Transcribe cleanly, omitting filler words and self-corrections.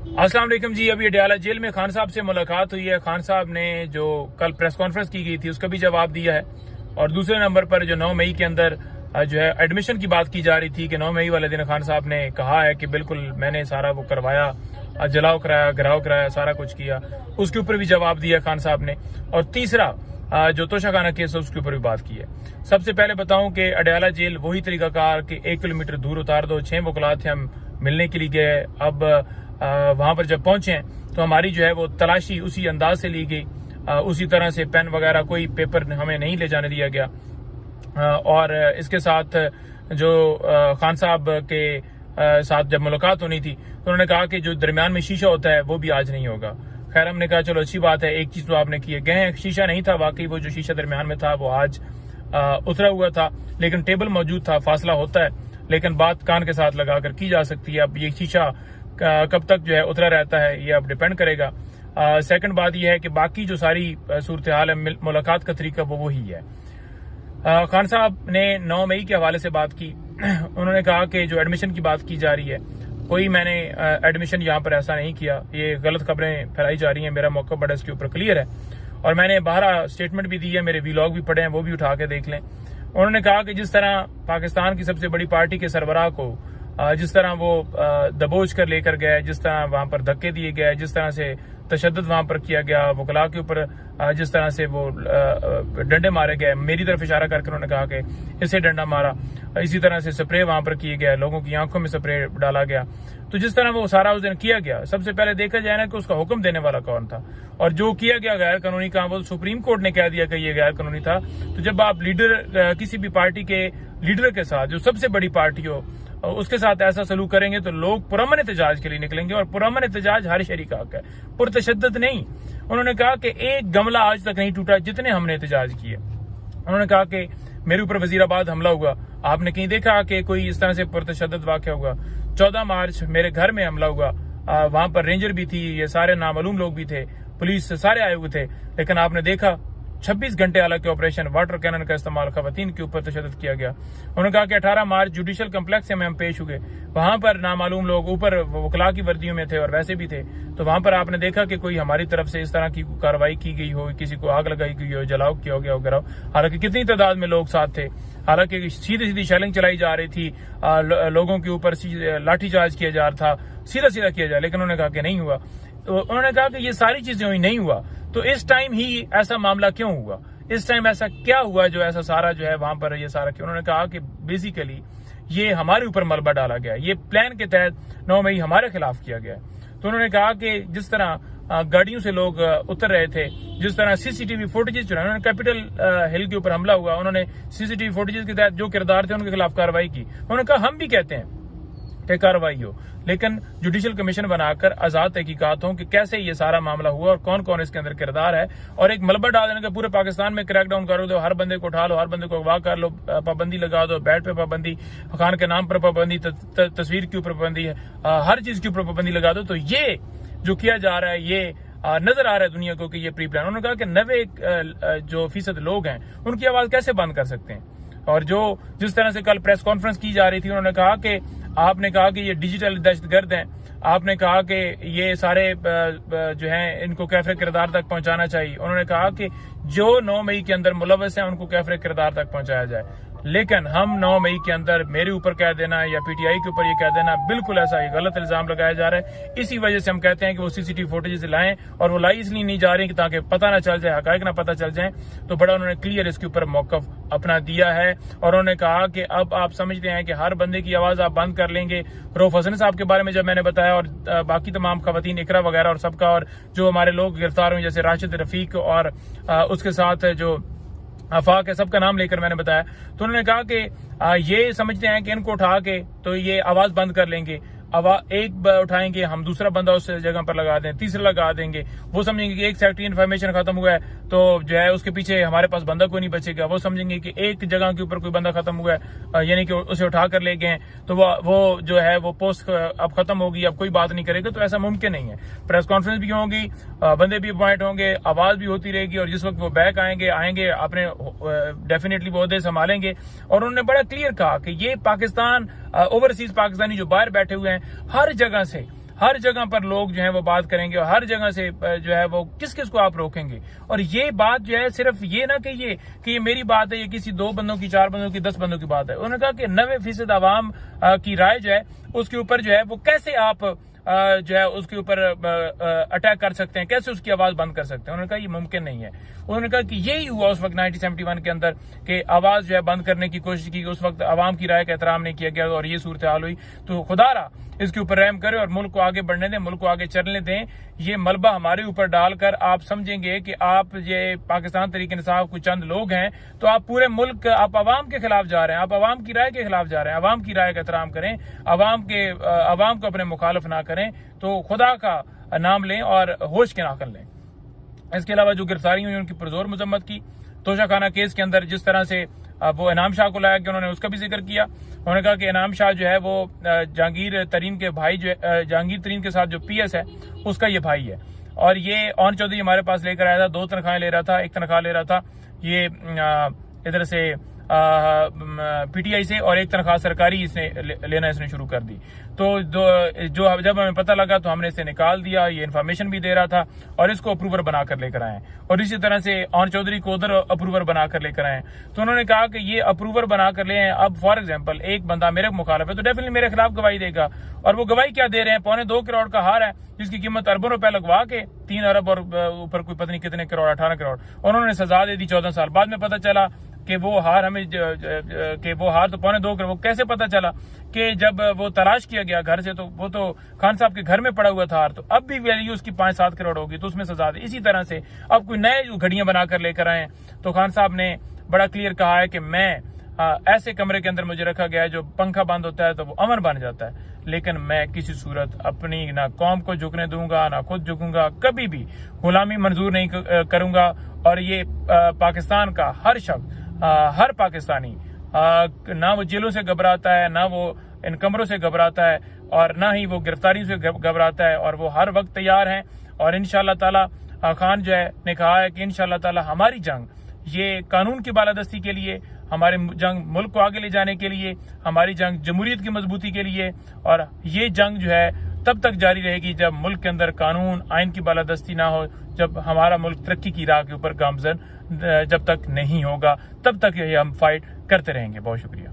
अस्सलाम वालेकुम जी। अभी अडयाला जेल में खान साहब से मुलाकात हुई है। खान साहब ने जो कल प्रेस कॉन्फ्रेंस की गई थी उसका भी जवाब दिया है। और दूसरे नंबर पर जो 9 मई के अंदर जो है एडमिशन की बात की जा रही थी कि 9 मई वाले दिन खान साहब ने कहा है कि बिल्कुल मैंने सारा वो करवाया, जलाओ कराया, घराव कराया, सारा कुछ किया, उसके ऊपर भी जवाब दिया खान साहब ने। और तीसरा जो तोशाखाना केस है उसके ऊपर भी बात की है। सबसे पहले बताऊं कि अडयाला जेल वही तरीकाकार कि 1 किलोमीटर दूर उतार दो। 6 वकलात थे, हम मिलने के लिए गए। अब वहां पर जब पहुंचे तो हमारी जो है वो तलाशी उसी अंदाज से ली गई, उसी तरह से पेन वगैरह कोई पेपर हमें नहीं ले जाने दिया गया। और इसके साथ जो खान साहब के साथ जब मुलाकात होनी थी तो उन्होंने कहा कि जो दरमियान में शीशा होता है वो भी आज नहीं होगा। खैर, हमने कहा चलो अच्छी बात है, एक चीज तो आपने किए गए, शीशा नहीं था, वाकई वो जो शीशा दरमियान में था वो आज उतरा हुआ था, लेकिन टेबल मौजूद था। फासला होता है लेकिन बात कान के साथ लगाकर की जा सकती है। अब ये शीशा कब तक जो है उतरा रहता है ये अब डिपेंड करेगा। सेकंड बात यह है कि बाकी जो सारी सूरत हाल है, मुलाकात का तरीका वो वही है। खान साहब ने 9 मई के हवाले से बात की। उन्होंने कहा कि जो एडमिशन की बात की जा रही है, कोई मैंने एडमिशन यहाँ पर ऐसा नहीं किया, ये गलत खबरें फैलाई जा रही हैं, मेरा मौका बड़ा इसके ऊपर क्लियर है। और मैंने बाहर स्टेटमेंट भी दी है, मेरे व्लॉग भी पढ़े हैं, वो भी उठा के देख लें। उन्होंने कहा कि जिस तरह पाकिस्तान की सबसे बड़ी पार्टी के सरबराह को जिस तरह वो दबोच कर लेकर गए, जिस तरह वहां पर धक्के दिए गए, जिस तरह से तशद्दुद वहां पर किया गया, वकला के ऊपर जिस तरह से वो डंडे मारे गए, मेरी तरफ इशारा करके उन्होंने कहा कि इसे डंडा मारा, इसी तरह से स्प्रे वहां पर किए गए, लोगों की आंखों में स्प्रे डाला गया। तो जिस तरह वो सारा उस दिन किया गया, सबसे पहले देखा जाए ना कि उसका हुक्म देने वाला कौन था, और जो किया गया गैर कानूनी काम वो सुप्रीम कोर्ट ने कह दिया कि ये गैर कानूनी था। तो जब आप लीडर किसी भी पार्टी के लीडर के साथ, जो सबसे बड़ी पार्टी हो, उसके साथ ऐसा सलूक करेंगे तो लोग पुरअमन एहतजाज के लिए निकलेंगे, और पुरअमन एहतजाज हर शहरी का हक है, पुरतशद्दुद नहीं। उन्होंने कहा कि एक गमला आज तक नहीं टूटा जितने हमने एहतजाज किए। उन्होंने कहा कि मेरे ऊपर वजीराबाद हमला हुआ, आपने कहीं देखा कि कोई इस तरह से पुरतशद्दुद वाक़या हुआ? 14 मार्च मेरे घर में हमला हुआ, वहां पर रेंजर भी थी, ये सारे नामालूम लोग भी थे, पुलिस से सारे आए हुए थे, लेकिन आपने देखा 26 घंटे हालांकि ऑपरेशन वाटर कैनन का इस्तेमाल खवातीन के ऊपर तशद्दुद किया गया। उन्होंने कहा कि 18 मार्च जुडिशल कम्प्लेक्स में हम पेश हुए, वहां पर नामालूम लोग ऊपर वकला की वर्दियों में थे और वैसे भी थे, तो वहां पर आपने देखा कि कोई हमारी तरफ से इस तरह की कार्रवाई की गई हो, किसी को आग लगाई गई हो, जलाओ किया हो गया हो, गिराओ। हालांकि कितनी तादाद में लोग साथ थे, हालांकि सीधी सीधी शेलिंग चलाई जा रही थी, लोगों के ऊपर लाठीचार्ज किया जा रहा था, सीधा सीधा किया जा, लेकिन उन्होंने कहा कि नहीं हुआ। तो उन्होंने कहा कि ये सारी चीजें हुई, नहीं हुआ, तो इस टाइम ही ऐसा मामला क्यों हुआ, इस टाइम ऐसा क्या हुआ जो ऐसा सारा जो है वहां पर ये सारा क्यों? उन्होंने कहा कि बेसिकली ये हमारे ऊपर मलबा डाला गया, ये प्लान के तहत 9 मई हमारे खिलाफ किया गया। तो उन्होंने कहा कि जिस तरह गाड़ियों से लोग उतर रहे थे, जिस तरह सीसीटीवी फुटेजेस जो है, उन्होंने कैपिटल हिल के ऊपर हमला हुआ, उन्होंने सीसीटीवी फुटेजेस के तहत जो किरदार थे उनके खिलाफ कार्रवाई की। उन्होंने कहा हम भी कहते हैं कि कार्रवाई हो, लेकिन जुडिशल कमीशन बनाकर आजाद तहकीकात हो कि कैसे ये सारा मामला हुआ और कौन कौन इसके अंदर किरदार है, और एक मलबा डाल देने का पूरे पाकिस्तान में क्रैकडाउन कर दो, हर बंदे को उठा लो, हर बंदे को अगवा कर लो, पाबंदी लगा दो, बैट पे पाबंदी, खान के नाम पर पाबंदी, तस्वीर के ऊपर पाबंदी है, हर चीज के ऊपर पाबंदी लगा दो। तो ये जो किया जा रहा है ये नजर आ रहा है दुनिया को कि ये प्री प्लान। उन्होंने कहा कि 90% लोग हैं उनकी आवाज कैसे बंद कर सकते हैं। और जो जिस तरह से कल प्रेस कॉन्फ्रेंस की जा रही थी, उन्होंने कहा कि आपने कहा कि ये डिजिटल दहशतगर्द हैं, आपने कहा कि ये सारे जो हैं इनको कैफरे किरदार तक पहुंचाना चाहिए। उन्होंने कहा कि जो 9 मई के अंदर मुलव्वस हैं उनको कैफरे किरदार तक पहुंचाया जाए, लेकिन हम 9 मई के अंदर मेरे ऊपर कह देना या पीटीआई के ऊपर ये कह देना, बिल्कुल ऐसा ये गलत इल्जाम लगाया जा रहा है। इसी वजह से हम कहते हैं कि वो सीसीटीवी फुटेज लाएं, और वो लाई इसलिए नहीं जा रही कि ताकि पता ना चल जाए, हकायक ना पता चल जाए। तो बड़ा उन्होंने क्लियर इसके ऊपर मौकफ अपना दिया है, और उन्होंने कहा कि अब आप समझते हैं कि हर बंदे की आवाज आप बंद कर लेंगे। रऊफ हसन साहब के बारे में जब मैंने बताया, और बाकी तमाम खवातीन, इकरा वगैरह और सबका, और जो हमारे लोग गिरफ्तार हुए जैसे राशिद रफीक और उसके साथ जो आफाक है, सबका नाम लेकर मैंने बताया, तो उन्होंने कहा कि ये समझते हैं कि इनको उठा के तो ये आवाज बंद कर लेंगे, एक उठाएंगे हम, दूसरा बंदा उस जगह पर लगा दें, तीसरा लगा देंगे, वो समझेंगे कि एक सेक्टरी इन्फॉर्मेशन खत्म हुआ है तो जो है उसके पीछे हमारे पास बंदा कोई नहीं बचेगा, वो समझेंगे कि एक जगह के ऊपर कोई बंदा खत्म हुआ है यानी कि उसे उठा कर ले गए तो वो जो है वो पोस्ट अब खत्म होगी, अब कोई बात नहीं करेगा। तो ऐसा मुमकिन नहीं है। प्रेस कॉन्फ्रेंस भी होगी, बंदे भी अपॉइंट होंगे, आवाज भी होती रहेगी, और जिस वक्त वो बैक आएंगे अपने डेफिनेटली वो ओहदे संभालेंगे। और उन्होंने बड़ा क्लियर कहा कि ये पाकिस्तान, ओवरसीज पाकिस्तानी जो बाहर बैठे हुए हैं, हर जगह से हर जगह पर लोग जो है वो बात करेंगे और हर जगह से जो है वो किस किस को आप रोकेंगे। और ये बात जो है सिर्फ ये ना कि ये मेरी बात है, ये किसी 2 बंदों की, 4 बंदों की, 10 बंदों की बात है। उन्होंने कहा कि 90% आवाम की राय जो है उसके ऊपर जो है वो कैसे आप जो है उसके ऊपर अटैक कर सकते हैं, कैसे उसकी आवाज बंद कर सकते हैं। उन्होंने कहा ये मुमकिन नहीं है। उन्होंने कहा कि यही हुआ उस वक्त 1971 के अंदर कि आवाज जो है बंद करने की कोशिश की, उस वक्त आवाम की राय का एहतराम नहीं किया गया और ये सूरत हाल हुई। तो खुदारा इसके ऊपर रहम करे और मुल्क को आगे बढ़ने दें, मुल्क को आगे चलने दें। ये मलबा हमारे ऊपर डालकर आप समझेंगे कि आप ये पाकिस्तान तहरीक इंसाफ कुछ चंद लोग हैं, तो आप पूरे मुल्क, आप आवाम के खिलाफ जा रहे हैं, आप आवाम की राय के खिलाफ जा रहे हैं। आवाम की राय का एहतराम करें, आवाम को अपने मुखालिफ ना करें। तो खुदा का नाम लें और होश के नाखन लें। इसके अलावा जो गिरफ्तारी हुई उनकी पुरजोर मजम्मत की। तोशाखाना केस के अंदर जिस तरह से वो इनाम शाह को लाया कि उन्होंने उसका भी जिक्र किया। उन्होंने कहा कि इनाम शाह जो है वो जहांगीर तरीन के भाई, जो जहांगीर तरीन के साथ जो पीएस है उसका ये भाई है। और ये ऑन चौधरी हमारे पास लेकर आया था, 2 तनख्वाहें ले रहा था, 1 तनख्वाह ले रहा था ये इधर से पीटीआई से, और 1 तनख्वाह सरकारी इसने लेना इसने शुरू कर दी। तो जो जब हमें पता लगा तो हमने इसे निकाल दिया। ये इन्फॉर्मेशन भी दे रहा था और इसको अप्रूवर बनाकर लेकर आए, और इसी तरह से ऑन चौधरी को उधर अप्रूवर बनाकर लेकर आए। तो उन्होंने कहा कि ये अप्रूवर बनाकर ले आए। अब फॉर एग्जाम्पल एक बंदा मेरे मुखालिफ है तो डेफिनेटली मेरे खिलाफ गवाही देगा, और वो गवाही क्या दे रहे हैं, 2.25 करोड़ का हार है जिसकी कीमत अरबों रुपए लगवा के 3 अरब और ऊपर कोई पता नहीं कितने करोड़, 18 करोड़, उन्होंने सजा दे दी 14 साल। बाद में पता चला कि वो हार तो 2.25 करोड़। वो कैसे पता चला कि जब वो तलाश किया गया घर से तो वो तो खान साहब के घर में पड़ा हुआ था हार, तो अब भी वैल्यू उसकी 5-7 करोड़ होगी, तो उसमें सजा दे। इसी तरह से अब कोई नए घड़ियां बनाकर लेकर आए। तो खान साहब ने बड़ा क्लियर कहा है कि मैं ऐसे कमरे के अंदर मुझे रखा गया है जो पंखा बंद होता है तो वो अमन बन जाता है, लेकिन मैं किसी सूरत अपनी ना कौम को झुकने दूंगा, ना खुद झुकूंगा, कभी भी गुलामी मंजूर नहीं करूंगा। और ये पाकिस्तान का हर शख्स, हर पाकिस्तानी ना वो जेलों से घबराता है, ना वो इन कमरों से घबराता है, और ना ही वो गिरफ्तारियों से घबराता है, और वो हर वक्त तैयार हैं। और इंशाअल्लाह ताला खान जो है ने कहा है कि इंशाअल्लाह ताला हमारी जंग ये कानून की बालादस्ती के लिए, हमारे जंग मुल्क को आगे ले जाने के लिए, हमारी जंग जमहूरियत की मजबूती के लिए, और ये जंग जो है तब तक जारी रहेगी जब मुल्क के अंदर कानून आइन की बालादस्ती ना हो, जब हमारा मुल्क तरक्की की राह के ऊपर गामजन जब तक नहीं होगा, तब तक ये हम फाइट करते रहेंगे। बहुत शुक्रिया।